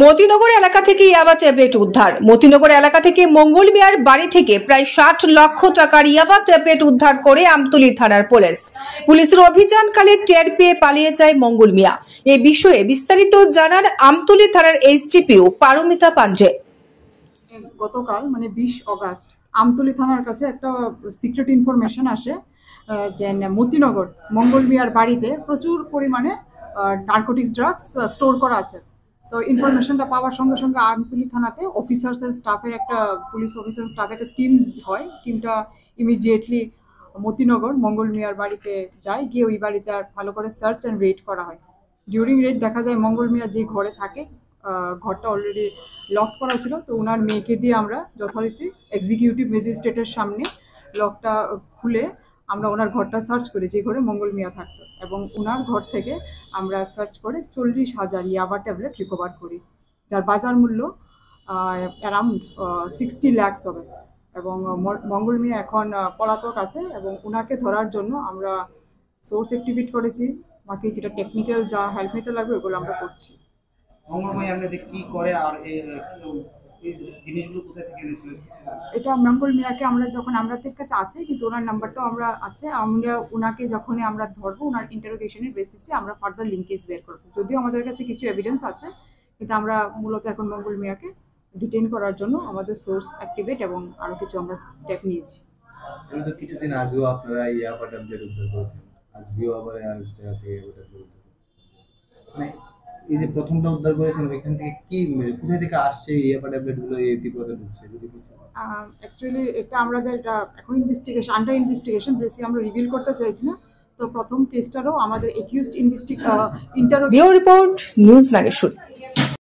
মতিনগর এলাকা থেকে ইয়াবা ট্যাবলেট উদ্ধার। মতিনগর এলাকা থেকে মঙ্গল মিয়ার বাড়ি থেকে প্রায় 60 লক্ষ টাকার ইয়াবা ট্যাবলেট উদ্ধার করে আমতলী থানার পুলিশ। পুলিশের অভিযানকালে টের পেয়ে পালিয়ে যায় মঙ্গল মিয়া। এই বিষয়ে বিস্তারিত জানান আমতলী থানার এসডিপিও পারমিতা পাঞ্জে। গতকাল মানে 20 অগাস্ট আমতলী থানার কাছে একটা সিক্রেট ইনফরমেশন আসে যে মতিনগর মঙ্গল মিয়ার বাড়িতে প্রচুর পরিমাণে নার্কোটিক্স ড্রাগস স্টোর করা আছে। তো ইনফরমেশনটা পাওয়ার সঙ্গে সঙ্গে আমতলী থানাতে অফিসার্স এন্ড স্টাফের একটা পুলিশ অফিসার স্টাফের একটা টিম হয়। টিমটা ইমিডিয়েটলি মতিনগর মঙ্গল মিয়ার বাড়িতে যায়, গিয়ে ওই বাড়িতে আর ভালো করে সার্চ অ্যান্ড রেড করা হয়। ডিউরিং রেড দেখা যায় মঙ্গল মিয়া যে ঘরে থাকে ঘরটা অলরেডি লক করা ছিল। তো ওনার মেয়েকে দিয়ে আমরা যথারীতি এক্সিকিউটিভ ম্যাজিস্ট্রেটের সামনে লকটা খুলে আমরা ওনার ঘরটা সার্চ করি, যে ঘরে মঙ্গল মিয়া থাকতো, এবং ওনার ঘর থেকে আমরা সার্চ করে 40,000 ইয়াবা ট্যাবলেট রিকভার করি, যার বাজার মূল্য অ্যারাউন্ড 60 লাখ হবে। এবং মঙ্গল মিয়া এখন পলাতক আছে এবং ওনাকে ধরার জন্য আমরা সোর্স অ্যাক্টিভেট করেছি। বাকি যেটা টেকনিক্যাল যা হেল্প নিতে লাগবে ওগুলো আমরা করছি। এটা মঙ্গল মিয়াকে আমরা যখন আমাদের কাছে আছে, কিন্তু ওনার নাম্বারটাও আমরা আছে, আমরা ওনাকে যখনই আমরা ধরবো ওনার ইন্টারোগেশনের বেসিসে আমরা ফার্দার লিঙ্কেজ বের করবো। যদিও আমাদের কাছে কিছু এভিডেন্স আছে, কিন্তু আমরা মূলত এখন মঙ্গল মিয়াকে ডিটেইন করার জন্য আমাদের সোর্স অ্যাক্টিভেট এবং আরো কিছু আমরা স্টেপ নিয়েছি। কিছুদিন আগেও আপনারা ইয়াবা ট্যাবলেট উদ্ধার করেছেন, আজকেও আবার মানে এই যে প্রথমটা উদ্ধার করেছেন এখান থেকে কি কোথা থেকে আসছে ইয়াবা ট্যাবলেট গুলো এই টিপোতে ঢুকছে? অ্যাকচুয়ালি এটা আমাদের এখন ইনভেস্টিগেশন আন্ডার ইনভেস্টিগেশন, বেশি আমরা রিভিল করতে চাইছি না। তো প্রথম কেসটারও আমাদের accused interrogation. Report news Nageshwari.